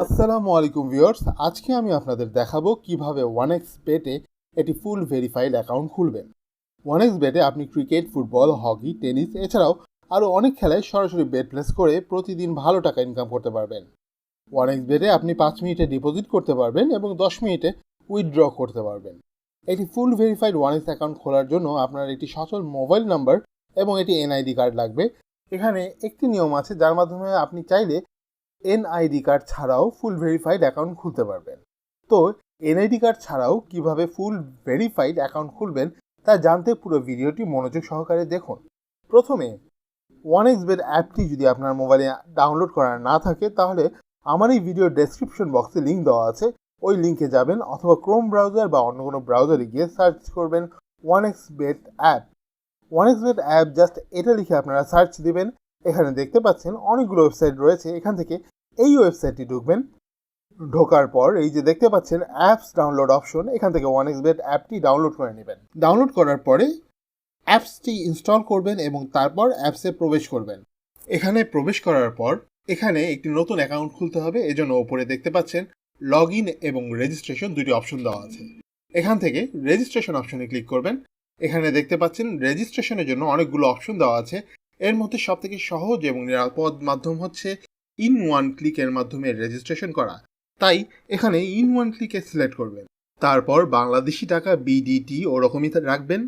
আসসালামু আলাইকুম ভিউয়ার্স, আজকে আমি আপনাদের দেখাবো কিভাবে 1x বেটে একটি ফুল ভেরিফাইড অ্যাকাউন্ট খুলবেন। 1x বেটে আপনি ক্রিকেট, ফুটবল, হকি, টেনিস এছাড়াও আরও অনেক খেলায় সরাসরি বেট প্লেস করে প্রতিদিন ভালো টাকা ইনকাম করতে পারবেন। 1x বেটে আপনি 5 মিনিটে ডিপোজিট করতে পারবেন এবং 10 মিনিটে উইথড্র করতে পারবেন। একটি ফুল ভেরিফাইড 1x অ্যাকাউন্ট খোলার জন্য আপনার একটি সচল মোবাইল নাম্বার এবং একটি এনআইডি কার্ড লাগবে। এখানে একটি নিয়ম আছে যার মাধ্যমে আপনি চাইলে এনআইডি কার্ড ছাড়াও ফুল ভেরিফাইড অ্যাকাউন্ট খুলতে পারবেন। তো এনআইডি কার্ড ছাড়াও কিভাবে ফুল ভেরিফাইড অ্যাকাউন্ট খুলবেন তা জানতে পুরো ভিডিওটি মনোযোগ সহকারে দেখুন। প্রথমে 1x বেট অ্যাপটি যদি আপনার মোবাইলে ডাউনলোড করা না থাকে তাহলে আমার এই ভিডিও ডেসক্রিপশন বক্সে লিঙ্ক দেওয়া আছে, ওই লিঙ্কে যাবেন অথবা ক্রোম ব্রাউজার বা অন্য কোনো ব্রাউজারে গিয়ে সার্চ করবেন 1x bet app. 1x bet app just এটা লিখে আপনারা সার্চ দিবেন। এখানে দেখতে পাচ্ছেন অনেকগুলো ওয়েবসাইট রয়েছে, এখান থেকে এই ওয়েবসাইটটি ঢুকবেন। ঢোকার পর এই যে দেখতে পাচ্ছেন অ্যাপস ডাউনলোড অপশন, এখান থেকে 1x বেট অ্যাপটি ডাউনলোড করে নেবেন। ডাউনলোড করার পরে অ্যাপসটি ইনস্টল করবেন এবং তারপর অ্যাপসে প্রবেশ করবেন। এখানে প্রবেশ করার পর এখানে একটি নতুন অ্যাকাউন্ট খুলতে হবে, এজন্য ওপরে দেখতে পাচ্ছেন লগ ইন এবং রেজিস্ট্রেশন দুটি অপশন দেওয়া আছে। এখান থেকে রেজিস্ট্রেশন অপশনে ক্লিক করবেন। এখানে দেখতে পাচ্ছেন রেজিস্ট্রেশনের জন্য অনেকগুলো অপশন দেওয়া আছে। এর মধ্যে সবথেকে সহজ এবং নিরাপদ মাধ্যম হচ্ছে ইন ওয়ান ক্লিকের মাধ্যমে রেজিস্ট্রেশন করা, তাই এখানে ইন ওয়ান ক্লিকে সিলেক্ট করবেন। তারপর বাংলাদেশি টাকা বিডিটি ওরকমই রাখবেন,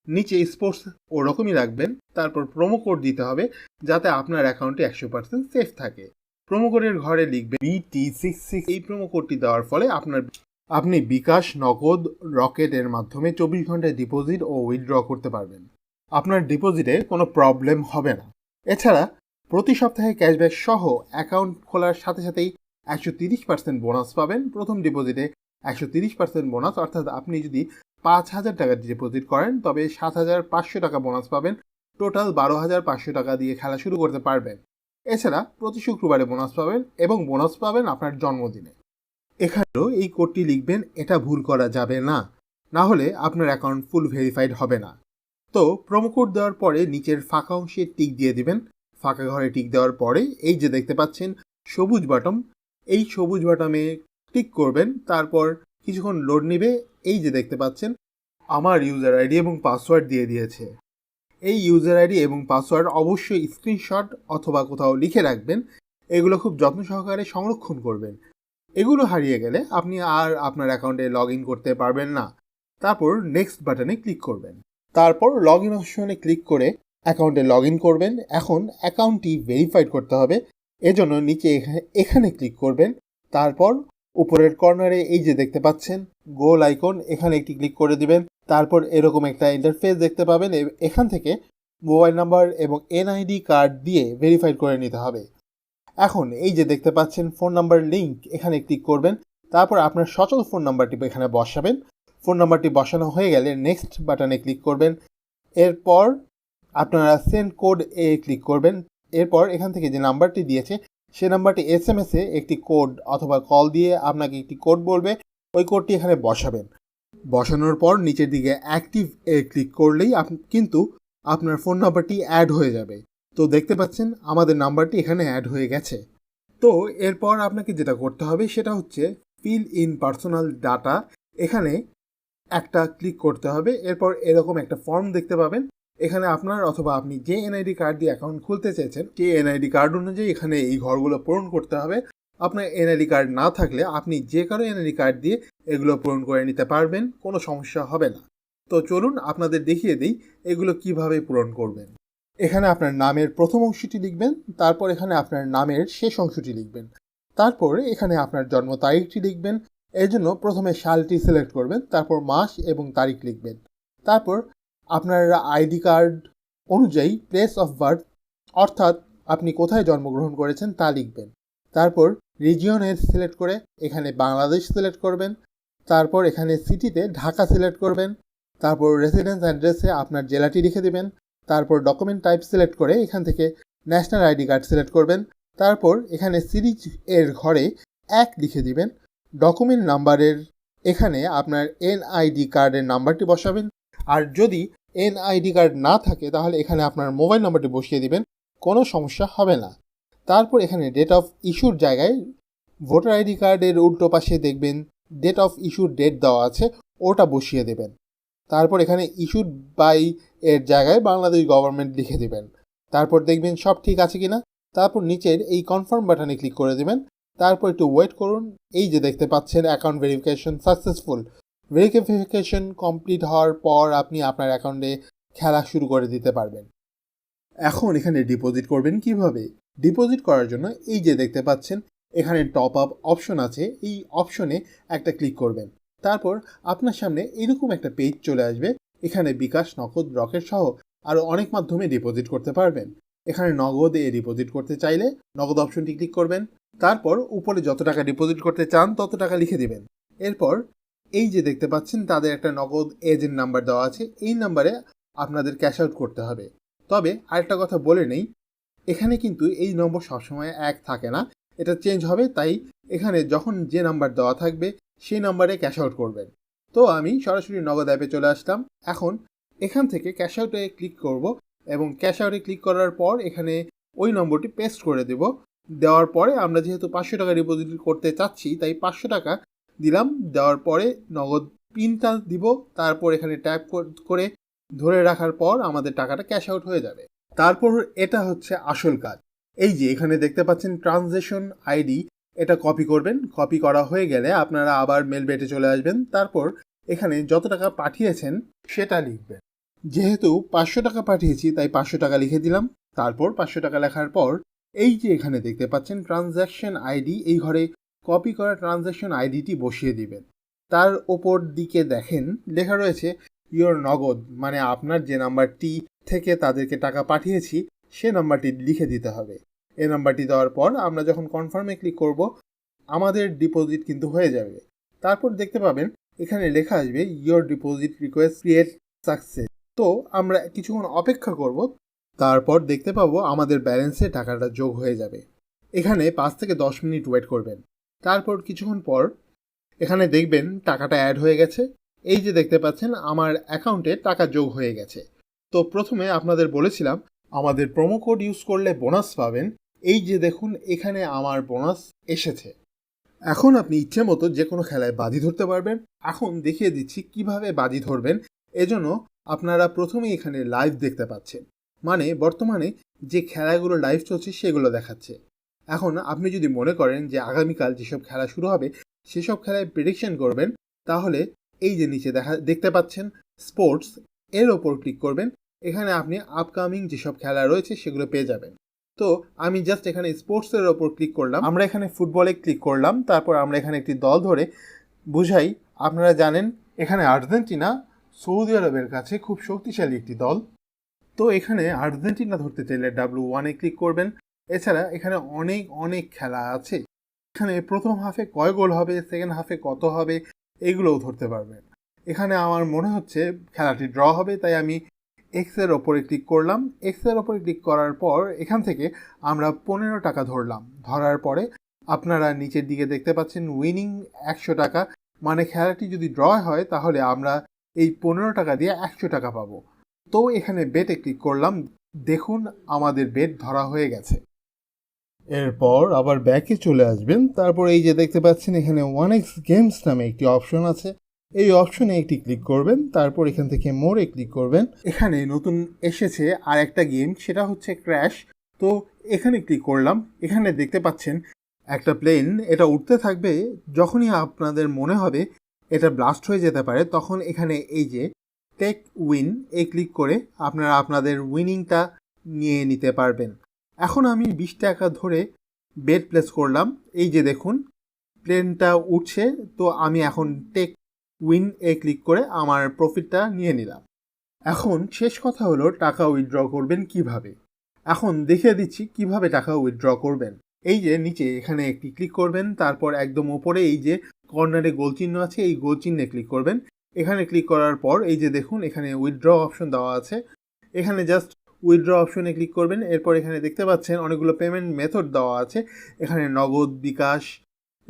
নিচে স্পোর্টস ওরকমই রাখবেন। তারপর প্রোমো কোড দিতে হবে যাতে আপনার অ্যাকাউন্টে 100% সেফ থাকে। প্রোমো কোডের ঘরে লিখবেন BT66। এই প্রোমো কোডটি দেওয়ার ফলে আপনি বিকাশ, নগদ, রকেট এর মাধ্যমে 24 ঘন্টায় ডিপোজিট ও উইথড্র করতে পারবেন। আপনার ডিপোজিটে কোনো প্রবলেম হবে না। এছাড়া প্রতি সপ্তাহে ক্যাশব্যাক সহ অ্যাকাউন্ট খোলার সাথে সাথেই 130% বোনাস পাবেন। প্রথম ডিপোজিটে 130% বোনাস, অর্থাৎ আপনি যদি 5,000 টাকা ডিপোজিট করেন তবে 7,500 টাকা বোনাস পাবেন। টোটাল 12,500 টাকা দিয়ে খেলা শুরু করতে পারবেন। এছাড়া প্রতি শুক্রবারে বোনাস পাবেন এবং বোনাস পাবেন আপনার জন্মদিনে। এখানেও এই কোডটি লিখবেন, এটা ভুল করা যাবে না, না হলে আপনার অ্যাকাউন্ট ফুল ভেরিফাইড হবে না। তো প্রোমো কোড দেওয়ার পরে নিচের ফাঁকা অংশে টিক দিয়ে দিবেন। ফাঁকা ঘরে টিক দেওয়ার পরে এই যে দেখতে পাচ্ছেন সবুজ বাটন, এই সবুজ বাটনে ক্লিক করবেন। তারপর কিছুক্ষণ লোড নেবে। এই যে দেখতে পাচ্ছেন আমার ইউজার আইডি এবং পাসওয়ার্ড দিয়ে দিয়েছে। এই ইউজার আইডি এবং পাসওয়ার্ড অবশ্যই স্ক্রিনশট অথবা কোথাও লিখে রাখবেন। এগুলো খুব যত্ন সহকারে সংরক্ষণ করবেন। এগুলো হারিয়ে গেলে আপনি আর আপনার অ্যাকাউন্টে লগ ইন করতে পারবেন না। তারপর নেক্সট বাটনে ক্লিক করবেন। তারপর লগ ইন অপশনে ক্লিক করে অ্যাকাউন্টে লগ ইন করবেন। এখন অ্যাকাউন্টটি ভেরিফাইড করতে হবে, এজন্য নিচে এখানে ক্লিক করবেন। তারপর উপরের কর্নারে এই যে দেখতে পাচ্ছেন গোল আইকন, এখানে একটি ক্লিক করে দিবেন। তারপর এরকম একটা ইন্টারফেস দেখতে পাবেন। এখান থেকে মোবাইল নাম্বার এবং এনআইডি কার্ড দিয়ে ভেরিফাইড করে নিতে হবে। এখন এই যে দেখতে পাচ্ছেন ফোন নাম্বার লিঙ্ক, এখানে ক্লিক করবেন। তারপর আপনার সচল ফোন নাম্বারটি এখানে বসাবেন। ফোন নাম্বারটি বসানো হয়ে গেলে নেক্সট বাটনে ক্লিক করবেন। এরপর আপনারা সেন্ড কোড ক্লিক করবেন। এরপর এখান থেকে যে নাম্বারটি দিয়েছে সে নাম্বারটি SMS-এ একটি কোড অথবা কল দিয়ে আপনাকে একটি কোড বলবে, ওই কোডটি এখানে বসাবেন। বসানোর পর নিচের দিকে অ্যাক্টিভ ক্লিক করলেই কিন্তু আপনার ফোন নাম্বারটি অ্যাড হয়ে যাবে। তো দেখতে পাচ্ছেন আমাদের নাম্বারটি এখানে অ্যাড হয়ে গেছে। তো এরপর আপনাকে যেটা করতে হবে সেটা হচ্ছে ফিল ইন পার্সোনাল ডাটা, এখানে একটা ক্লিক করতে হবে। এরপর এরকম একটা ফর্ম দেখতে পাবেন। এখানে আপনার অথবা আপনি যে এনআইডি কার্ড দিয়ে অ্যাকাউন্ট খুলতে চাইছেন সেই এনআইডি কার্ড অনুযায়ী এখানে এই ঘরগুলো পূরণ করতে হবে। আপনার এনআইডি কার্ড না থাকলে আপনি যে কারো এনআইডি কার্ড দিয়ে এগুলো পূরণ করে নিতে পারবেন, কোনো সমস্যা হবে না। তো চলুন আপনাদের দেখিয়ে দিই এগুলো কিভাবে পূরণ করবেন। এখানে আপনার নামের প্রথম অংশটি লিখবেন, তারপর এখানে আপনার নামের শেষ অংশটি লিখবেন, তারপর এখানে আপনার জন্ম তারিখটি লিখবেন। এর জন্য প্রথমে সালটি সিলেক্ট করবেন, তারপর মাস এবং তারিখ লিখবেন। তারপর আপনার আইডি কার্ড অনুযায়ী প্লেস অফ বার্থ অর্থাৎ আপনি কোথায় জন্মগ্রহণ করেছেন তা লিখবেন। তারপর রিজিয়নের সিলেক্ট করে এখানে বাংলাদেশ সিলেক্ট করবেন। তারপর এখানে সিটিতে ঢাকা সিলেক্ট করবেন। তারপর রেসিডেন্স অ্যাড্রেসে আপনার জেলাটি লিখে দেবেন। তারপর ডকুমেন্ট টাইপ সিলেক্ট করে এখান থেকে ন্যাশনাল আইডি কার্ড সিলেক্ট করবেন। তারপর এখানে সিরিজ এর ঘরে 1 লিখে দিবেন। ডকুমেন্ট নাম্বারের এখানে আপনার এনআইডি কার্ডের নাম্বারটি বসাবেন। আর যদি এনআইডি কার্ড না থাকে তাহলে এখানে আপনার মোবাইল নাম্বারটি বসিয়ে দিবেন, কোনো সমস্যা হবে না। তারপর এখানে ডেট অফ ইস্যুর জায়গায় ভোটার আইডি কার্ডের উল্টো পাশে দেখবেন ডেট অফ ইস্যুর ডেট দেওয়া আছে, ওটা বসিয়ে দেবেন। তারপর এখানে ইস্যুড বাই এর জায়গায় বাংলাদেশ গভর্নমেন্ট লিখে দেবেন। তারপর দেখবেন সব ঠিক আছে কিনা। তারপর নিচের এই কনফার্ম বাটনে ক্লিক করে দেবেন। তারপর একটু ওয়েট করুন। এই যে দেখতে পাচ্ছেন account verification successful. Verification complete হওয়ার পর আপনি আপনার অ্যাকাউন্টে খেলা শুরু করে দিতে পারবেন। এখন এখানে ডিপোজিট করবেন কিভাবে? ডিপোজিট করার জন্য এই যে দেখতে পাচ্ছেন এখানে টপ আপ অপশন আছে, এই অপশনে একটা ক্লিক করবেন। তারপর আপনার সামনে এরকম একটা পেজ চলে আসবে। এখানে বিকাশ, নগদ, রকেট সহ আরও অনেক মাধ্যমে ডিপোজিট করতে পারবেন। এখানে নগদে ডিপোজিট করতে চাইলে নগদ অপশনটি ক্লিক করবেন। তারপর উপরে যত টাকা ডিপোজিট করতে চান তত টাকা লিখে দিবেন। এরপর এই যে দেখতে পাচ্ছেন তাদের একটা নগদ এজেন্ট নাম্বার দেওয়া আছে, এই নাম্বারে আপনাদের ক্যাশ আউট করতে হবে। তবে আরেকটা কথা বলে নেই, এখানে কিন্তু এই নম্বর সবসময় এক থাকে না, এটা চেঞ্জ হবে। তাই এখানে যখন যে নাম্বার দেওয়া থাকবে সেই নাম্বারে ক্যাশ আউট করবেন। তো আমি সরাসরি নগদ অ্যাপে চলে আসলাম। এখন এখান থেকে ক্যাশ আউটে ক্লিক করব এবং ক্যাশ আউটে ক্লিক করার পর এখানে ওই নম্বরটি পেস্ট করে দেব। দেওয়ার পরে আমরা যেহেতু 500 টাকা ডিপোজিট করতে চাচ্ছি তাই 500 টাকা দিলাম। দেওয়ার পরে নগদ পিনটা দিব। তারপর এখানে ট্যাপ করে ধরে রাখার পর আমাদের টাকাটা ক্যাশ আউট হয়ে যাবে। তারপর এটা হচ্ছে আসল কাজ। এই যে এখানে দেখতে পাচ্ছেন ট্রানজ্যাকশন আইডি, এটা কপি করবেন। কপি করা হয়ে গেলে আপনারা আবার মেল বেটে চলে আসবেন। তারপর এখানে যত টাকা পাঠিয়েছেন সেটা লিখবেন। যেহেতু 500 টাকা পাঠিয়েছি তাই 500 টাকা লিখে দিলাম। তারপর 500 টাকা লেখার পর এই যে এখানে দেখতে পাচ্ছেন ট্রানজ্যাকশন আইডি, এই ঘরে কপি করা ট্রানজ্যাকশন আইডিটি বসিয়ে দিবেন। তার ওপর দিকে দেখেন লেখা রয়েছে ইওর নগদ, মানে আপনার যে নাম্বারটি থেকে তাদেরকে টাকা পাঠিয়েছি সে নাম্বারটি লিখে দিতে হবে। এই নাম্বারটি দেওয়ার পর আমরা যখন কনফার্মে ক্লিক করব আমাদের ডিপোজিট কিন্তু হয়ে যাবে। তারপর দেখতে পাবেন এখানে লেখা আসবে your deposit request create success. তো আমরা কিছুক্ষণ অপেক্ষা করব। তারপর দেখতে পাবো আমাদের ব্যালেন্সে টাকাটা যোগ হয়ে যাবে। এখানে 5 থেকে 10 মিনিট ওয়েট করবেন। তারপর কিছুক্ষণ পর এখানে দেখবেন টাকাটা অ্যাড হয়ে গেছে। এই যে দেখতে পাচ্ছেন আমার অ্যাকাউন্টে টাকা যোগ হয়ে গেছে। তো প্রথমে আপনাদের বলেছিলাম আমাদের প্রোমো কোড ইউজ করলে বোনাস পাবেন। এই যে দেখুন এখানে আমার বোনাস এসেছে। এখন আপনি ইচ্ছে মতো যে কোনো খেলায় বাজি ধরতে পারবেন। এখন দেখিয়ে দিচ্ছি কিভাবে বাজি ধরবেন। এজন্য আপনারা প্রথমেই এখানে লাইভ দেখতে পাচ্ছেন, মানে বর্তমানে যে খেলাগুলো লাইভ চলছে সেগুলো দেখাচ্ছে। এখন আপনি যদি মনে করেন যে আগামীকাল যেসব খেলা শুরু হবে সেসব খেলায় প্রেডিকশন করবেন, তাহলে এই যে নিচে দেখতে পাচ্ছেন স্পোর্টস, এর ওপর ক্লিক করবেন। এখানে আপনি আপকামিং যেসব খেলা রয়েছে সেগুলো পেয়ে যাবেন। তো আমি জাস্ট এখানে স্পোর্টসের ওপর ক্লিক করলাম। আমরা এখানে ফুটবলে ক্লিক করলাম। তারপর আমরা এখানে একটি দল ধরে বুঝাই। আপনারা জানেন এখানে আর্জেন্টিনা সৌদি আরবের কাছে খুব শক্তিশালী একটি দল। তো এখানে আর্জেন্টিনা ধরতে চাইলে W1-এ ক্লিক করবেন। এছাড়া এখানে অনেক অনেক খেলা আছে। এখানে প্রথম হাফে কয় গোল হবে, সেকেন্ড হাফে কত হবে, এগুলোও ধরতে পারবেন। এখানে আমার মনে হচ্ছে খেলাটি ড্র হবে, তাই আমি এক্সের ওপরে ক্লিক করলাম। এক্সের ওপরে ক্লিক করার পর এখান থেকে আমরা 15 টাকা ধরলাম। ধরার পরে আপনারা নিচের দিকে দেখতে পাচ্ছেন উইনিং 100 টাকা, মানে খেলাটি যদি ড্র হয় তাহলে আমরা এই 15 টাকা দিয়ে 100 টাকা পাবো। তো এখানে বেটে ক্লিক করলাম। দেখুন আমাদের বেট ধরা হয়ে গেছে। এরপর আবার ব্যাকে চলে আসবেন। তারপর এই যে দেখতে পাচ্ছেন এখানে 1x গেমস নামে একটি অপশন আছে, এই অপশনে একটি ক্লিক করবেন। তারপর এখান থেকে মোরে ক্লিক করবেন। এখানে নতুন এসেছে আর একটা গেম, সেটা হচ্ছে ক্র্যাশ। তো এখানে ক্লিক করলাম। এখানে দেখতে পাচ্ছেন একটা প্লেন, এটা উঠতে থাকবে। যখনই আপনাদের মনে হবে এটা ব্লাস্ট হয়ে যেতে পারে তখন এখানে এই যে টেক উইন এই ক্লিক করে আপনারা আপনাদের উইনিংটা নিয়ে নিতে পারবেন। এখন আমি 20 টাকা ধরে বেট প্লেস করলাম। এই যে দেখুন প্লেনটা উঠছে। তো আমি এখন টেক উইন ক্লিক করে আমার প্রফিটটা নিয়ে নিলাম। এখন শেষ কথা হলো টাকা উইথড্র করবেন কিভাবে। এখন দেখিয়ে দিচ্ছি কিভাবে টাকা উইথড্র করবেন। এই যে নিচে এখানে একটি ক্লিক করবেন। তারপর একদম উপরে এই যে কর্নারে গোল চিহ্ন আছে, এই গোল চিহ্নে ক্লিক করবেন। এখানে ক্লিক করার পর এই যে দেখুন এখানে উইথড্র অপশন দেওয়া আছে, এখানে জাস্ট উইথড্র অপশনে ক্লিক করবেন। এরপর এখানে দেখতে পাচ্ছেন অনেকগুলো পেমেন্ট মেথড দেওয়া আছে। এখানে নগদ, বিকাশ,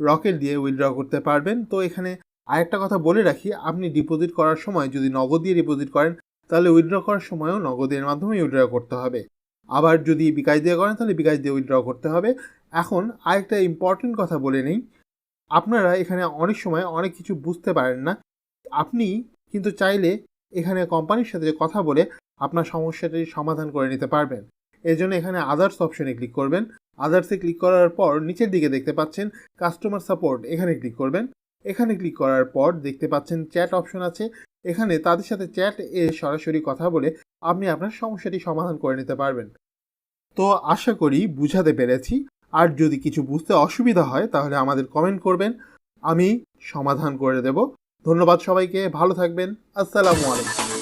রকেট দিয়ে উইথড্র করতে পারবেন। তো এখানে আরেকটা কথা বলে রাখি, আপনি ডিপোজিট করার সময় যদি নগদ দিয়ে ডিপোজিট করেন তাহলে উইথড্র করার সময়ও নগদের মাধ্যমে উইথড্র করতে হবে। আবার যদি বিকাশ দিয়ে করেন তাহলে বিকাশ দিয়ে উইথড্র করতে হবে। এখন আরেকটা ইম্পর্টেন্ট কথা বলে নেই, আপনারা এখানে অনেক সময় অনেক কিছু বুঝতে পারেন না, আপনি কিন্তু চাইলে এখানে কোম্পানির সাথে কথা বলে আপনার সমস্যাটি সমাধান করে নিতে পারবেন। এর জন্য এখানে আদার্স অপশনে ক্লিক করবেন। আদার্সে ক্লিক করার পর নিচের দিকে দেখতে পাচ্ছেন কাস্টমার সাপোর্ট, এখানে ক্লিক করবেন। এখানে ক্লিক করার পর দেখতে পাচ্ছেন চ্যাট অপশন আছে, এখানে তাদের সাথে চ্যাট সরাসরি কথা বলে আপনি আপনার সমস্যাটি সমাধান করে নিতে পারবেন। তো আশা করি বুঝাতে পেরেছি। আর যদি কিছু বুঝতে অসুবিধা হয় তাহলে আমাদের কমেন্ট করবেন, আমি সমাধান করে দেব। ধন্যবাদ সবাইকে, ভালো থাকবেন। আসসালামু আলাইকুম।